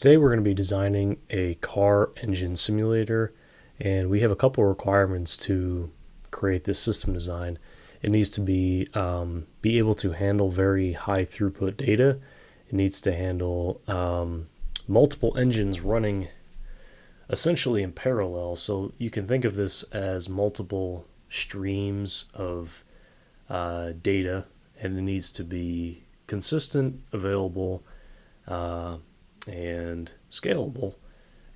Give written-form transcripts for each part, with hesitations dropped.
Today we're going to be designing a car engine simulator, and we have a couple of requirements to create this system design. It needs to be able to handle very high throughput data. It needs to handle multiple engines running essentially in parallel. So you can think of this as multiple streams of data, and it needs to be consistent, available, and scalable.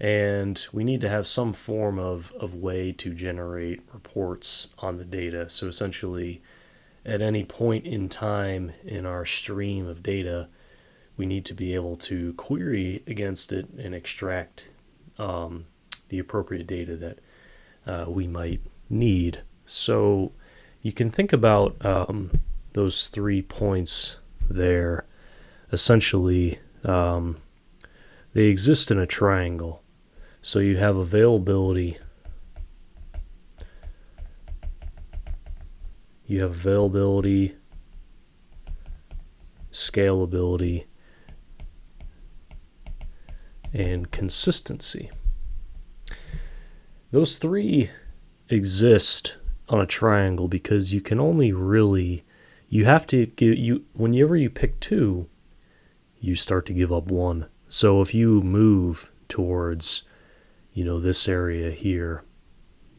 And we need to have some form of way to generate reports on the data. So essentially, at any point in time in our stream of data, we need to be able to query against it and extract the appropriate data that we might need. So you can think about those 3 points there. Essentially, they exist in a triangle. So you have availability, scalability, and consistency. Those three exist on a triangle because you can only really, you have to give, whenever you pick two, you start to give up one. So if you move towards, this area here,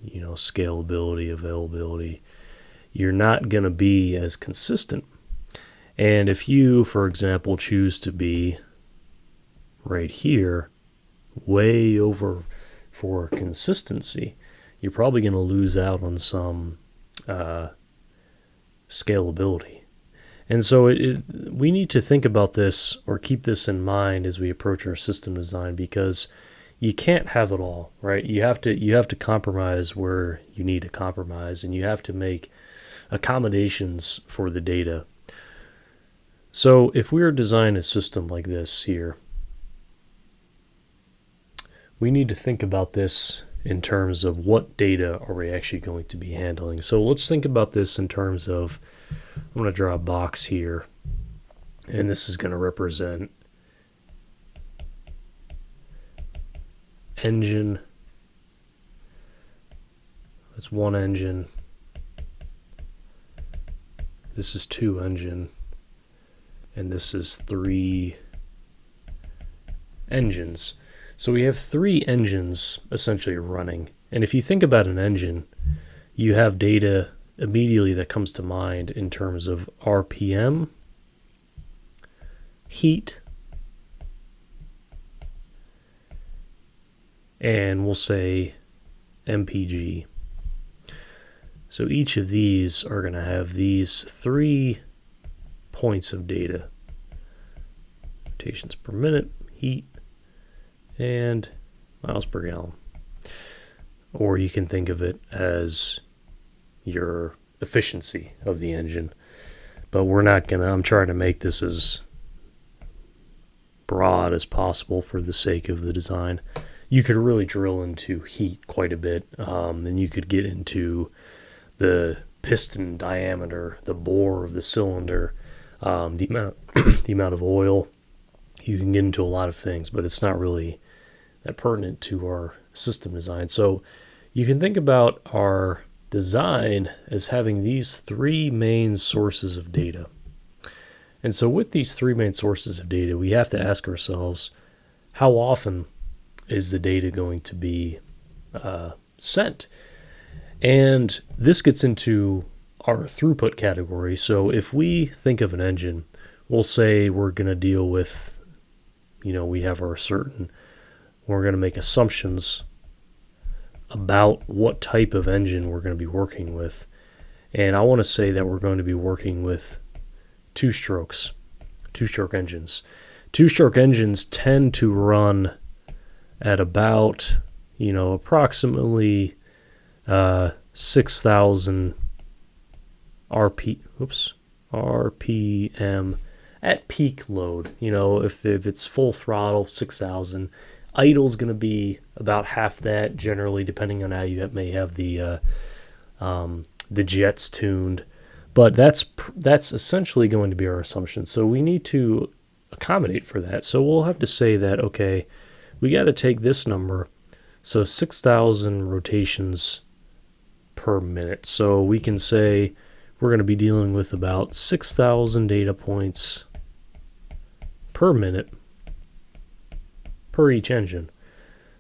scalability, availability, you're not going to be as consistent. And if you, for example, choose to be right here, way over for consistency, you're probably going to lose out on some scalability. And so we need to think about this or keep this in mind as we approach our system design, because you can't have it all, right? You have to compromise where you need to compromise, and you have to make accommodations for the data. So if we were to design a system like this here, we need to think about this in terms of what data are we actually going to be handling. So let's think about this in terms of, I'm going to draw a box here, and this is going to represent engine. That's one engine. This is two engine, and this is three engines. So we have three engines essentially running. And if you think about an engine, you have data immediately that comes to mind in terms of RPM, heat, and we'll say MPG. So each of these are going to have these 3 points of data: rotations per minute, heat, and miles per gallon. Or you can think of it as your efficiency of the engine. But I'm trying to make this as broad as possible for the sake of the design. You could really drill into heat quite a bit, and you could get into the piston diameter, the bore of the cylinder, the amount of oil. You can get into a lot of things, but it's not really that pertinent to our system design. So you can think about our design as having these 3 main sources of data. And so with these 3 main sources of data, we have to ask ourselves, how often is the data going to be sent? And this gets into our throughput category. So if we think of an engine, we'll say we're going to deal with, we have we're going to make assumptions about what type of engine we're going to be working with. And I want to say that we're going to be working with two-stroke engines. Two-stroke engines tend to run at about, approximately 6,000 RPM at peak load. If it's full throttle, 6,000. Idle is going to be about half that, generally, depending on how you may have the jets tuned. But that's essentially going to be our assumption. So we need to accommodate for that. So we'll have to say that, okay, we got to take this number, so 6,000 rotations per minute. So we can say we're going to be dealing with about 6,000 data points per minute per each engine.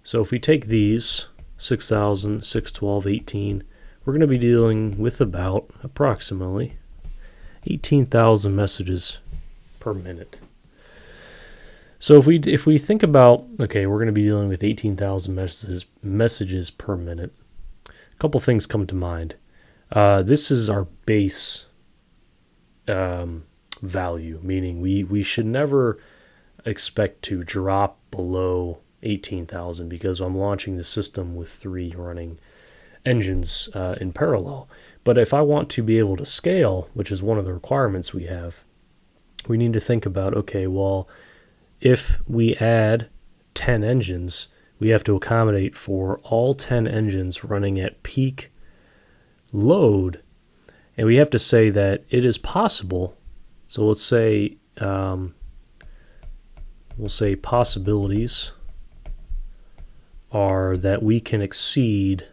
So if we take these 6,000, 612, 18, we're going to be dealing with about approximately 18,000 messages per minute. So if we think about, okay, we're going to be dealing with 18,000 messages per minute, a couple things come to mind. This is our base value, meaning we should never expect to drop below 18,000 because I'm launching the system with 3 running engines in parallel. But if I want to be able to scale, which is one of the requirements we have, we need to think about, okay, well, if we add 10 engines, we have to accommodate for all 10 engines running at peak load, and we have to say that it is possible. So let's say we'll say possibilities are that we can exceed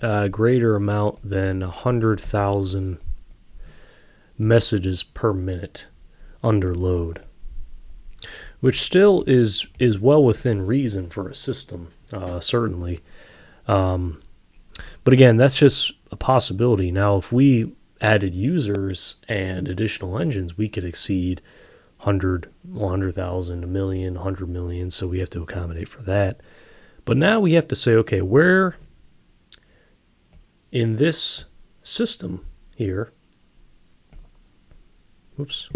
a greater amount than 100,000 messages per minute under load, which still is well within reason for a system, certainly. But again, that's just a possibility. Now, if we added users and additional engines, we could exceed 100,000, a million, 100 million, so we have to accommodate for that. But now we have to say, okay, where in this system here, whoops,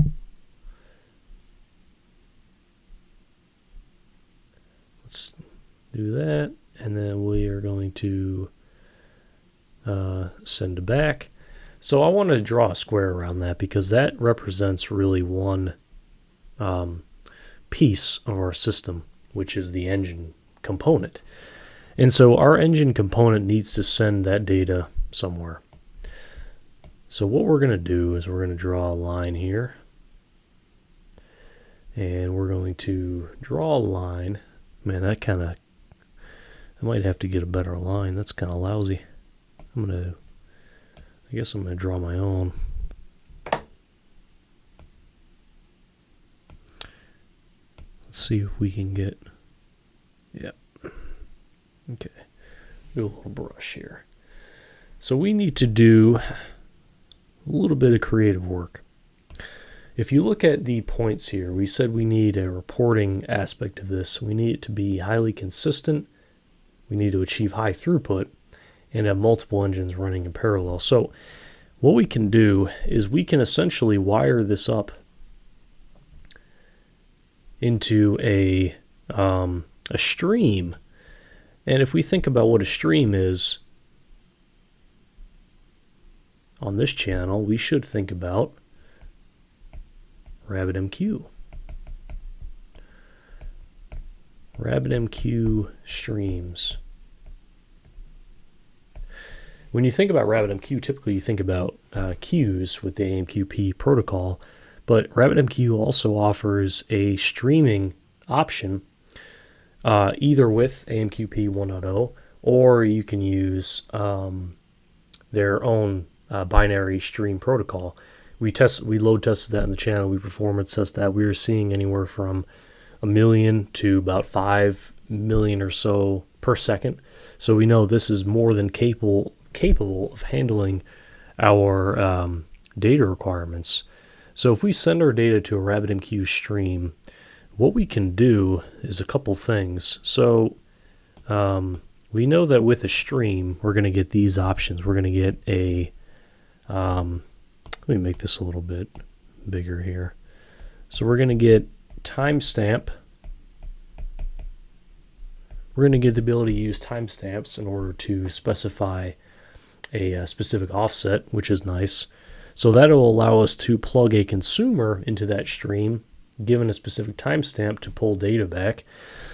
let's do that, and then we are going to send it back. So I want to draw a square around that because that represents really one piece of our system, which is the engine component. And so our engine component needs to send that data somewhere. So what we're going to do is we're going to draw a line here. And we're going to draw a line. Man, I might have to get a better line. That's kind of lousy. I guess I'm going to draw my own. Let's see if we can get, yeah. Okay, do a little brush here. So we need to do a little bit of creative work. If you look at the points here, we said we need a reporting aspect of this. We need it to be highly consistent. We need to achieve high throughput and have multiple engines running in parallel. So what we can do is we can essentially wire this up into a stream. And if we think about what a stream is on this channel, we should think about RabbitMQ. RabbitMQ streams. When you think about RabbitMQ, typically you think about queues with the AMQP protocol, but RabbitMQ also offers a streaming option either with AMQP 1.0 or you can use their own binary stream protocol. We load tested that in the channel. We performance tested that. We were seeing anywhere from 1 million to about 5 million or so per second. So we know this is more than capable of handling our data requirements. So if we send our data to a RabbitMQ stream, what we can do is a couple things. So we know that with a stream, we're going to get these options. We're going to get a, let me make this a little bit bigger here. So we're going to get timestamp. We're going to get the ability to use timestamps in order to specify a specific offset, which is nice. So that'll allow us to plug a consumer into that stream, given a specific timestamp to pull data back.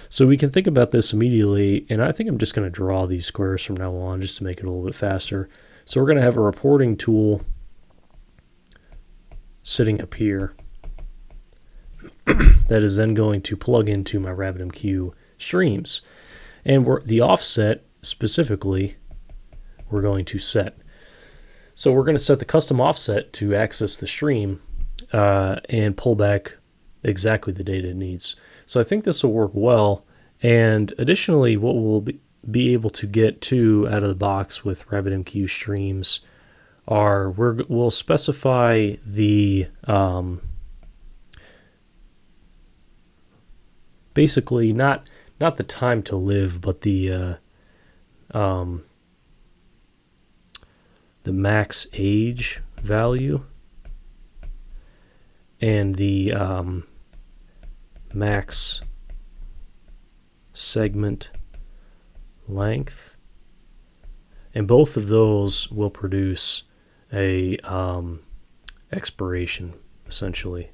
So we can think about this immediately, and I think I'm just going to draw these squares from now on just to make it a little bit faster. So we're going to have a reporting tool sitting up here that is then going to plug into my RabbitMQ streams. And the offset specifically we're going to set. So we're going to set the custom offset to access the stream and pull back exactly the data it needs. So I think this will work well. And additionally, what we'll be able to get to out of the box with RabbitMQ streams are we'll specify the basically not the time to live, but the max age value and the max segment length, and both of those will produce a expiration essentially.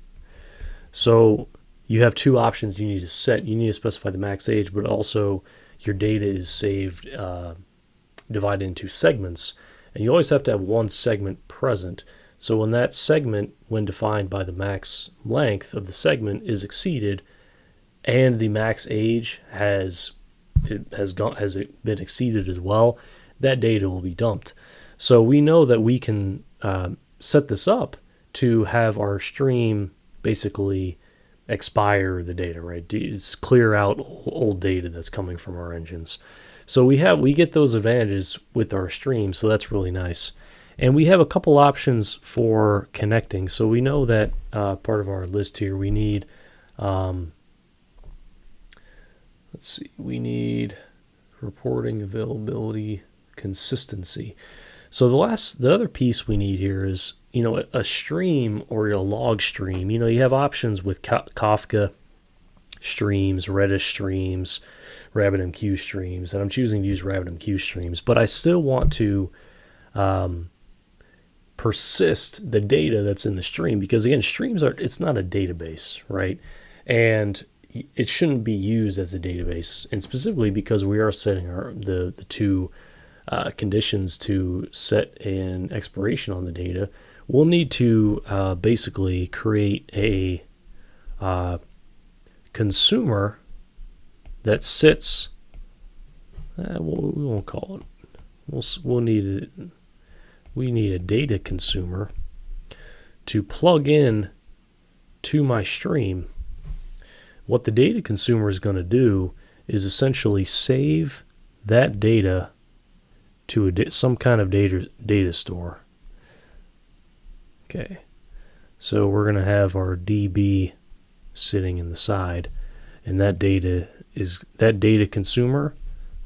So you have two options you need to set. You need to specify the max age, but also your data is saved divided into segments, and you always have to have one segment present. So when that segment, when defined by the max length of the segment, is exceeded, and the max age has been exceeded as well, that data will be dumped. So we know that we can set this up to have our stream basically expire the data, right? It's clear out old data that's coming from our engines. So we get those advantages with our stream, so that's really nice. And we have a couple options for connecting. So we know that part of our list here, we need, we need reporting, availability, consistency. So the other piece we need here is, a stream or a log stream. You have options with Kafka streams, Redis streams, RabbitMQ streams, and I'm choosing to use RabbitMQ streams, but I still want to persist the data that's in the stream, because again, it's not a database, right? And it shouldn't be used as a database, and specifically because we are setting the two conditions to set an expiration on the data, we'll need to basically create a consumer that sits. We won't call it. We need a data consumer to plug in to my stream. What the data consumer is going to do is essentially save that data to some kind of data store. Okay, so we're going to have our DB sitting in the side, and that data consumer.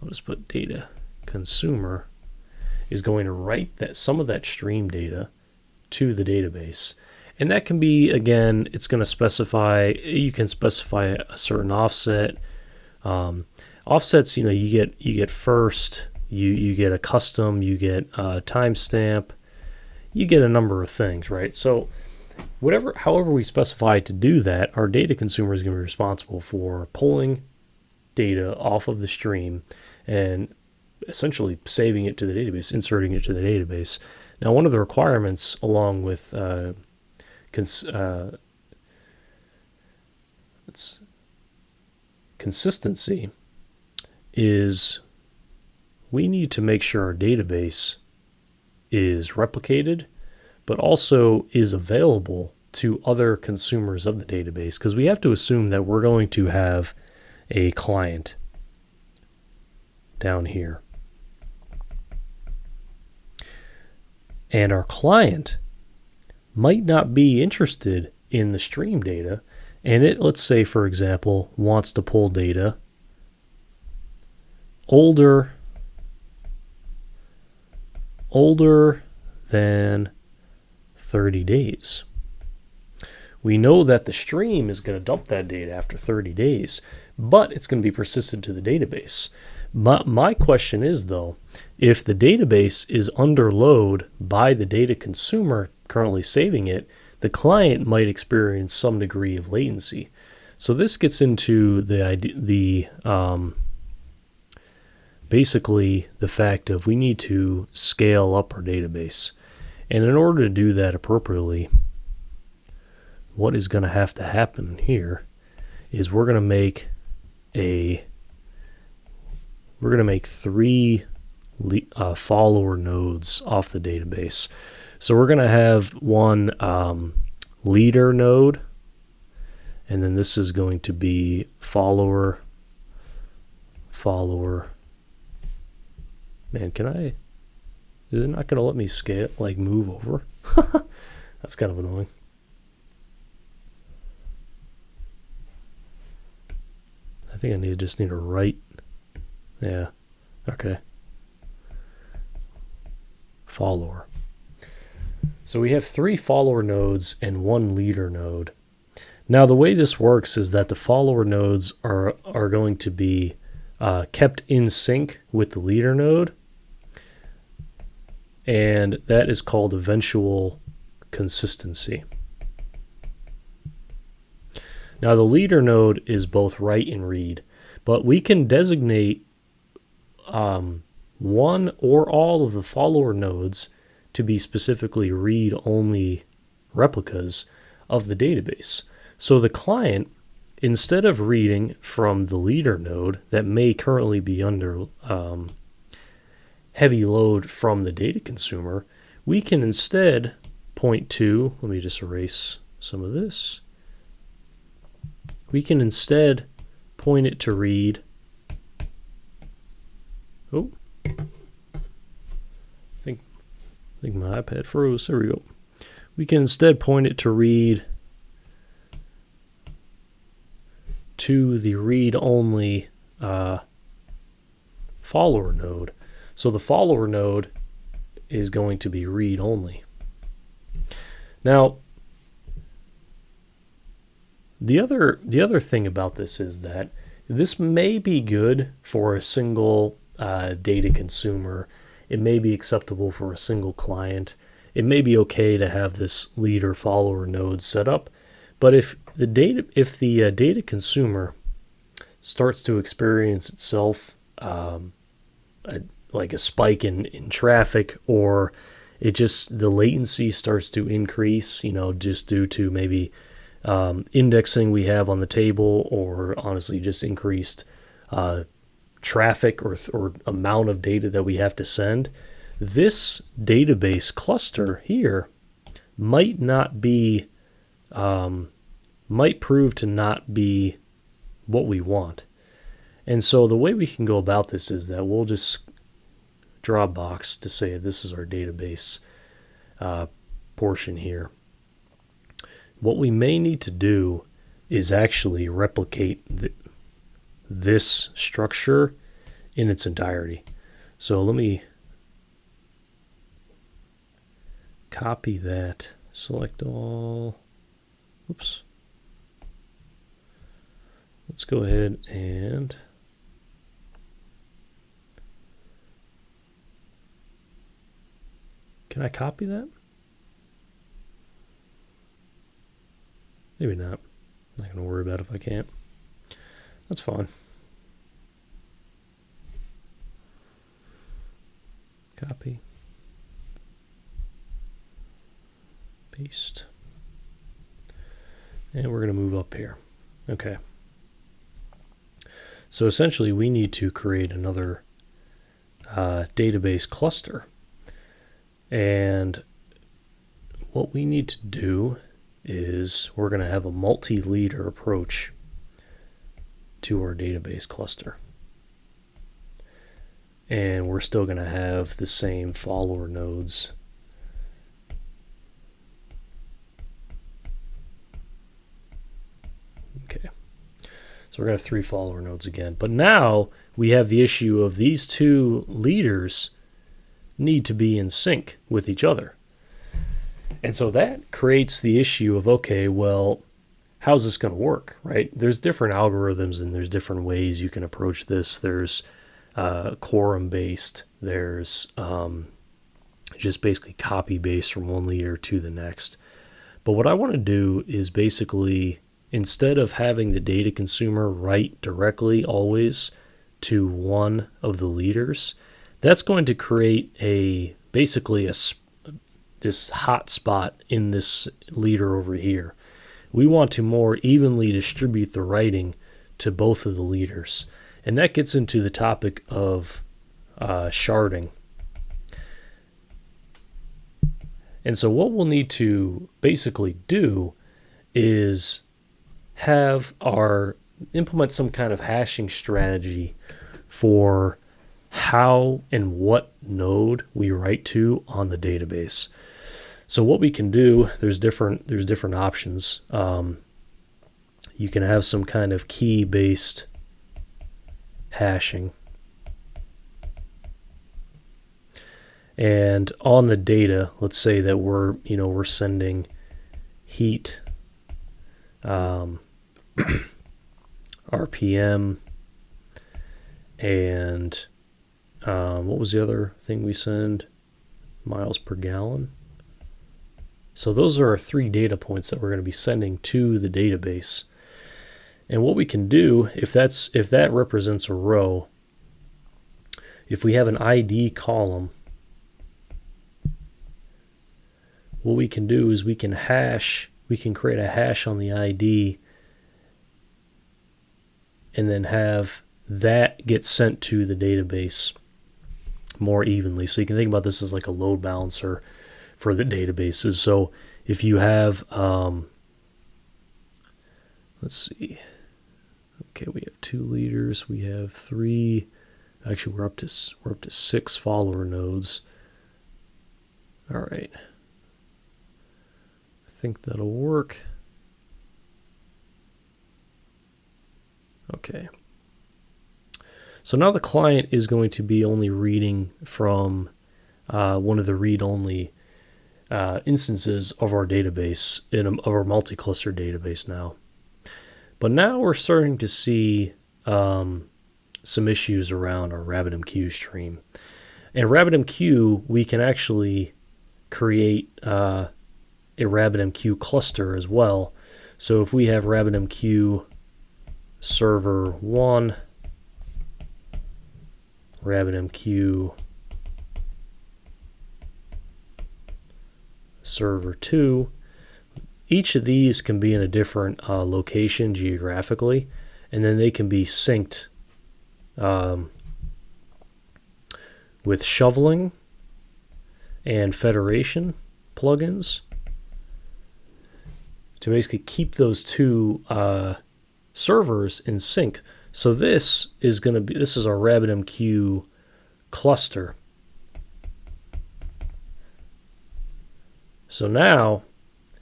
I'll just put data consumer is going to write some of that stream data to the database. And that can be, again, you can specify a certain offset. Offsets, you get first, you get a custom, you get a timestamp, you get a number of things, right? So however we specify to do that, our data consumer is going to be responsible for pulling data off of the stream and essentially saving it to the database, inserting it to the database. Now, one of the requirements along with consistency is we need to make sure our database is replicated, but also is available to other consumers of the database, because we have to assume that we're going to have a client down here. And our client might not be interested in the stream data, and let's say, for example, wants to pull data older than 30 days. We know that the stream is going to dump that data after 30 days, but it's going to be persistent to the database. My question is, though, if the database is under load by the data consumer currently saving it, the client might experience some degree of latency. So this gets into basically the fact of we need to scale up our database. And in order to do that appropriately, what is going to have to happen here is we're going to make three follower nodes off the database. So we're going to have one leader node, and then this is going to be follower. Man, is it not going to let me scale, like move over? That's kind of annoying. I think I just need to write. Yeah, okay. Follower. So we have 3 follower nodes and 1 leader node. Now the way this works is that the follower nodes are going to be kept in sync with the leader node, and that is called eventual consistency. Now the leader node is both write and read, but we can designate one or all of the follower nodes to be specifically read-only replicas of the database. So the client, instead of reading from the leader node that may currently be under heavy load from the data consumer, we can instead point to, let me just erase some of this. We can instead point it to read. Oh, I think my iPad froze. There we go. We can instead point it to read to the read-only follower node. So the follower node is going to be read-only. Now, the other thing about this is that this may be good for a single data consumer. It may be acceptable for a single client. It may be okay to have this leader follower node set up, but if the data consumer starts to experience itself like a spike in traffic, or the latency starts to increase, just due to maybe indexing we have on the table, or honestly just increased traffic or amount of data that we have to send, this database cluster here might prove to not be what we want. And so the way we can go about this is that we'll just draw a box to say this is our database portion here. What we may need to do is actually replicate this structure in its entirety. So let me copy that, select all. Oops. Let's go ahead and can I copy that? Maybe not. I'm not going to worry about it if I can't. That's fine. Copy. Paste. And we're going to move up here. Okay. So essentially we need to create another database cluster. And what we need to do is we're going to have a multi-leader approach to our database cluster. And we're still going to have the same follower nodes. Okay. So we're going to have 3 follower nodes again. But now we have the issue of these 2 leaders need to be in sync with each other. And so that creates the issue of, okay, well, how's this going to work, right? There's different algorithms and there's different ways you can approach this. There's quorum-based. There's just basically copy-based from one leader to the next. But what I want to do is basically, instead of having the data consumer write directly always to one of the leaders, that's going to create basically this hot spot in this leader over here, we want to more evenly distribute the writing to both of the leaders. And that gets into the topic of sharding. And so what we'll need to basically do is implement some kind of hashing strategy for how and what node we write to on the database. So what we can do, there's different options. You can have some kind of key-based hashing. And on the data, let's say that we're sending heat, RPM, and what was the other thing we send? Miles per gallon. So those are our 3 data points that we're going to be sending to the database. And what we can do, if that represents a row, if we have an ID column, what we can do is we can create a hash on the ID and then have that get sent to the database more evenly. So you can think about this as like a load balancer for the databases. So if you have, let's see, okay, we have 2 leaders, we have 3, actually we're up to 6 follower nodes. All right. I think that'll work. Okay. So now the client is going to be only reading from one of the read-only instances of our database, of our multi-cluster database now. But now we're starting to see some issues around our RabbitMQ stream. And RabbitMQ, we can actually create a RabbitMQ cluster as well. So if we have RabbitMQ server 1, RabbitMQ server 2, each of these can be in a different location geographically, and then they can be synced with shoveling and federation plugins to basically keep those 2 servers in sync. So this is our RabbitMQ cluster. So now,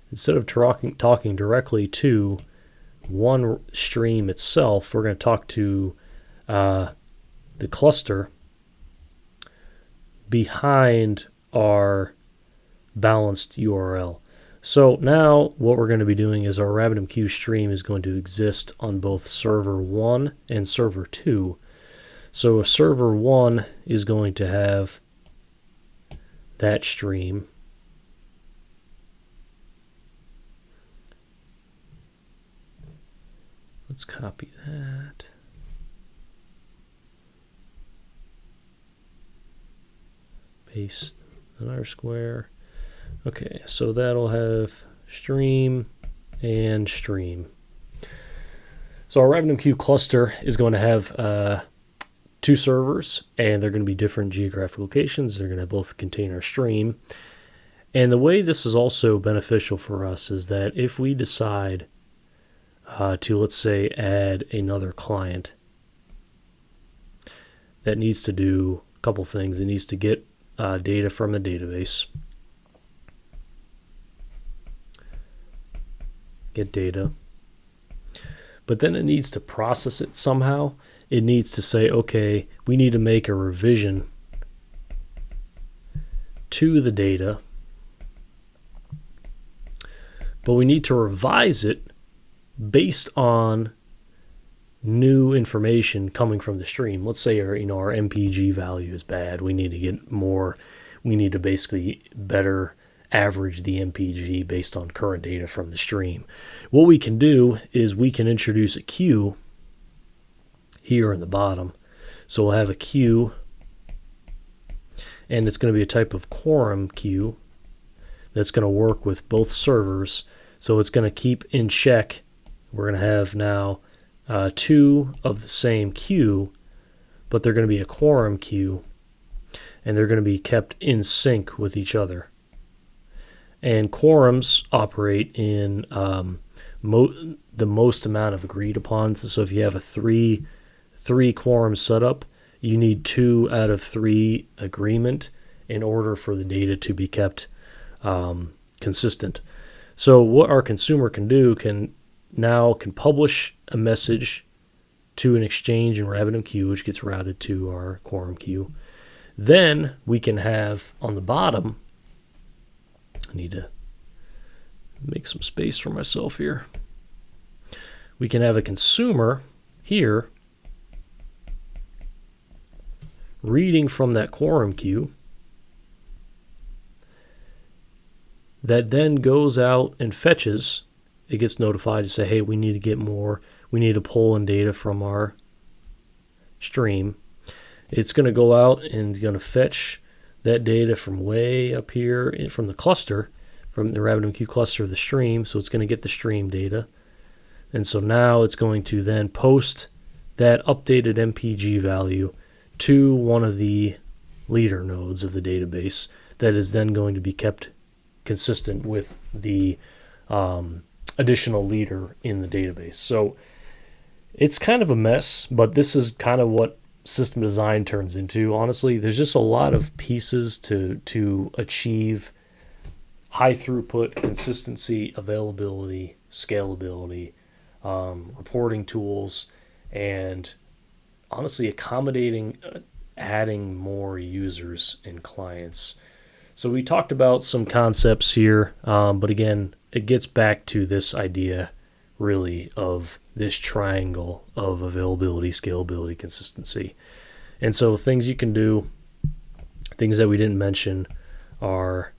instead of talking directly to one stream itself, we're going to talk to the cluster behind our balanced URL. So now what we're going to be doing is our RabbitMQ stream is going to exist on both server 1 and server 2. So server 1 is going to have that stream. Let's copy that. Paste another square. Okay, so that'll have stream and stream. So our RabbitMQ cluster is going to have 2 servers, and they're going to be different geographic locations. They're going to both contain our stream. And the way this is also beneficial for us is that if we decide to, let's say, add another client that needs to do a couple things. It needs to get data from the database, get data, but then it needs to process it somehow. It needs to say, okay, we need to make a revision to the data, but we need to revise it based on new information coming from the stream. Let's say our MPG value is bad. We need to get more. We need to basically better average the MPG based on current data from the stream. What we can do is we can introduce a queue here in the bottom. So we'll have a queue, and it's going to be a type of quorum queue that's going to work with both servers. So it's going to keep in check. We're going to have now two of the same queue, but they're going to be a quorum queue, and they're going to be kept in sync with each other. And quorums operate in the most amount of agreed upon. So if you have a three quorum setup, you need 2 out of 3 agreement in order for the data to be kept consistent. So what our consumer can do can publish a message to an exchange in RabbitMQ, which gets routed to our quorum queue. Then we can have on the bottom, I need to make some space for myself here. We can have a consumer here reading from that quorum queue that then goes out and fetches. It gets notified to say, hey, we need to get more. We need to pull in data from our stream. It's going to go out and going to fetch that data from way up here from the cluster, from the RabbitMQ cluster of the stream. So it's going to get the stream data. And so now it's going to then post that updated MPG value to one of the leader nodes of the database that is then going to be kept consistent with the additional leader in the database. So it's kind of a mess, but this is kind of what system design turns into. Honestly, there's just a lot of pieces to achieve high throughput, consistency, availability, scalability, reporting tools, and honestly accommodating adding more users and clients. So we talked about some concepts here, but again, it gets back to this idea really of this triangle of availability, scalability, consistency. And so things you can do, things that we didn't mention, are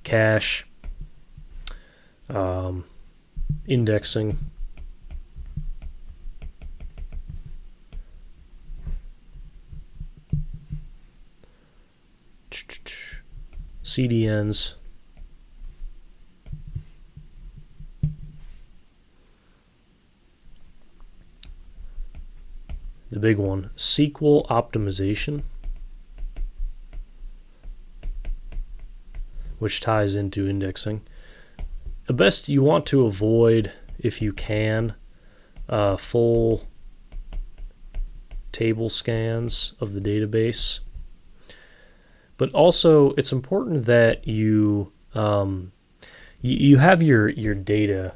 cache, indexing, CDNs, the big one, SQL optimization, which ties into indexing. The best you want to avoid, if you can, full table scans of the database. But also, it's important that you have your data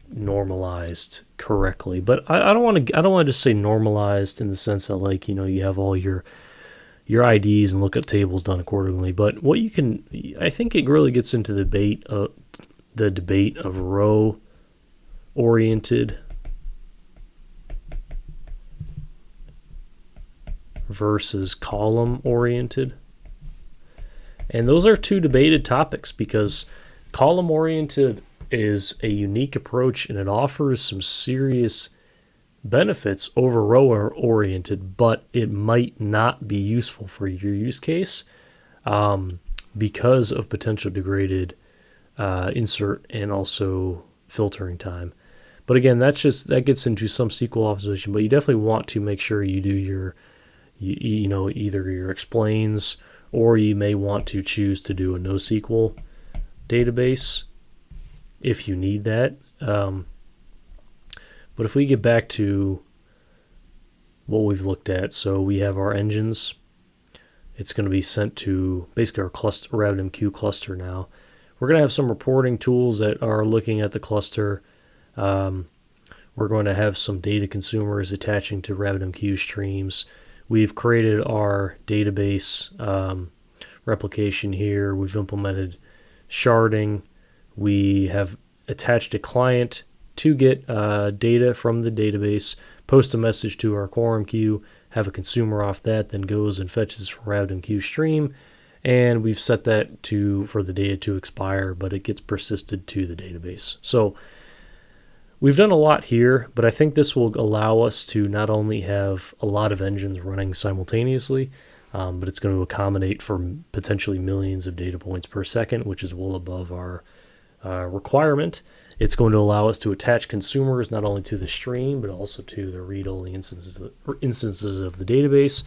normalized correctly. But I don't want to just say normalized in the sense that, like, you have all your IDs and lookup tables done accordingly. But what you can, I think it really gets into the debate of row oriented versus column oriented. And those are two debated topics, because column oriented is a unique approach and it offers some serious benefits over row oriented, but it might not be useful for your use case because of potential degraded insert and also filtering time. But again, that gets into some SQL optimization, but you definitely want to make sure you do either your explains, or you may want to choose to do a NoSQL database if you need that. But if we get back to what we've looked at, so we have our engines. It's going to be sent to basically our cluster, RabbitMQ cluster now. We're going to have some reporting tools that are looking at the cluster. We're going to have some data consumers attaching to RabbitMQ streams. We've created our database replication here. We've implemented sharding. We have attached a client to get data from the database, post a message to our quorum queue, have a consumer off that, then goes and fetches from RabbitMQ stream, and we've set that for the data to expire, but it gets persisted to the database. So we've done a lot here, but I think this will allow us to not only have a lot of engines running simultaneously, but it's going to accommodate for potentially millions of data points per second, which is well above our requirement. It's going to allow us to attach consumers not only to the stream, but also to the read-only instances of the database.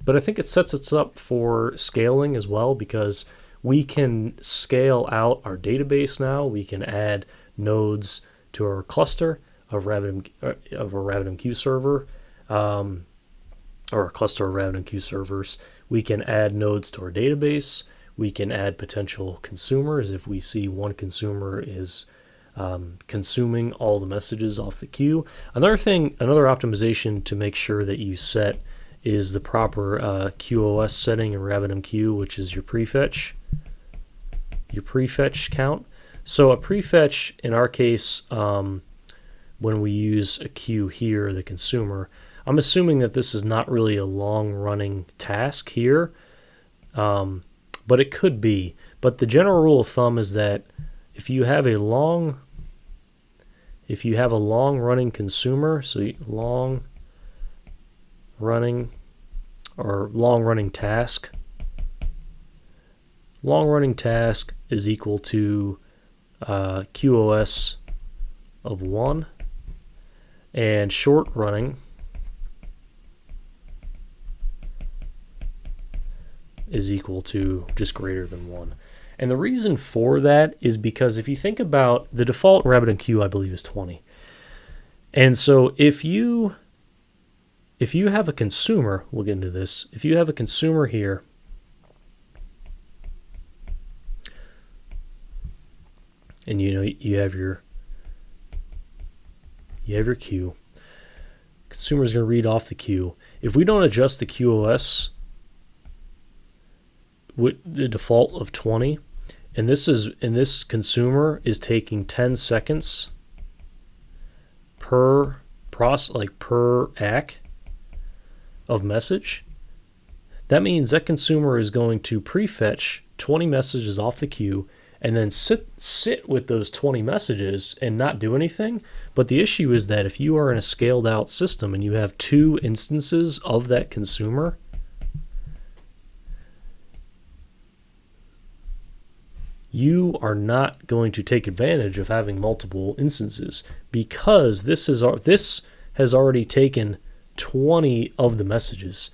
But I think it sets us up for scaling as well, because we can scale out our database now. We can add nodes to our cluster of a RabbitMQ server, or a cluster of RabbitMQ servers. We can add nodes to our database. We can add potential consumers if we see one consumer is consuming all the messages off the queue. Another optimization to make sure that you set is the proper QoS setting in RabbitMQ, which is your prefetch count. So a prefetch, in our case, when we use a queue here, the consumer, I'm assuming that this is not really a long-running task here, but it could be. But the general rule of thumb is that if you have a long-running consumer, so long-running task, long-running task is equal to QoS of 1, and short-running is equal to just greater than 1. And the reason for that is because if you think about the default RabbitMQ, I believe, is 20. And so if you have a consumer, we'll get into this, if you have a consumer here, and you have your queue, consumer is going to read off the queue. If we don't adjust the QoS with the default of 20, and this consumer is taking 10 seconds per ACK of message, that means that consumer is going to prefetch 20 messages off the queue and then sit with those 20 messages and not do anything. But the issue is that if you are in a scaled out system and you have 2 instances of that consumer, you are not going to take advantage of having multiple instances, because this has already taken 20 of the messages,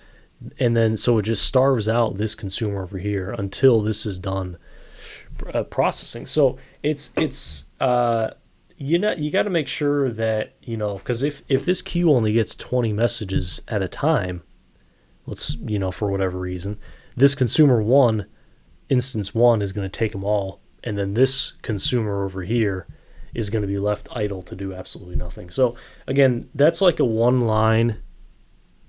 and then so it just starves out this consumer over here until this is done processing. So you got to make sure that, because if this queue only gets 20 messages at a time, for whatever reason, this consumer 1, instance 1, is going to take them all, and then this consumer over here is going to be left idle to do absolutely nothing. So again, that's like a one-line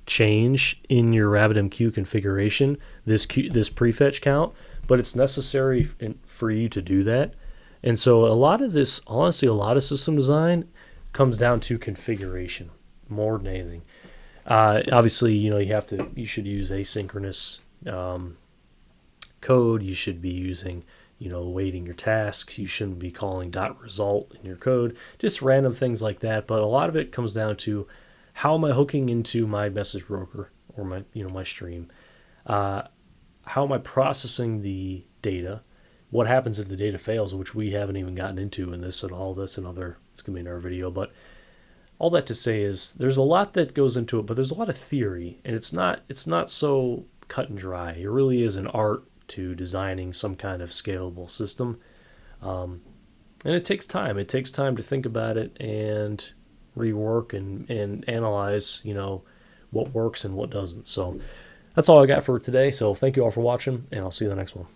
change in your RabbitMQ configuration, this prefetch count, but it's necessary for you to do that. And so a lot of this, honestly, a lot of system design comes down to configuration more than anything. Obviously, you should use asynchronous code. You should be using, awaiting your tasks. You shouldn't be calling .result in your code, just random things like that. But a lot of it comes down to, how am I hooking into my message broker or my stream? How am I processing the data? What happens if the data fails, which we haven't even gotten into in this at all. It's going to be in our video. But all that to say is there's a lot that goes into it, but there's a lot of theory, and it's not so cut and dry. It really is an art to designing some kind of scalable system. And it takes time. It takes time to think about it and rework and analyze, what works and what doesn't. So that's all I got for today. So thank you all for watching, and I'll see you in the next one.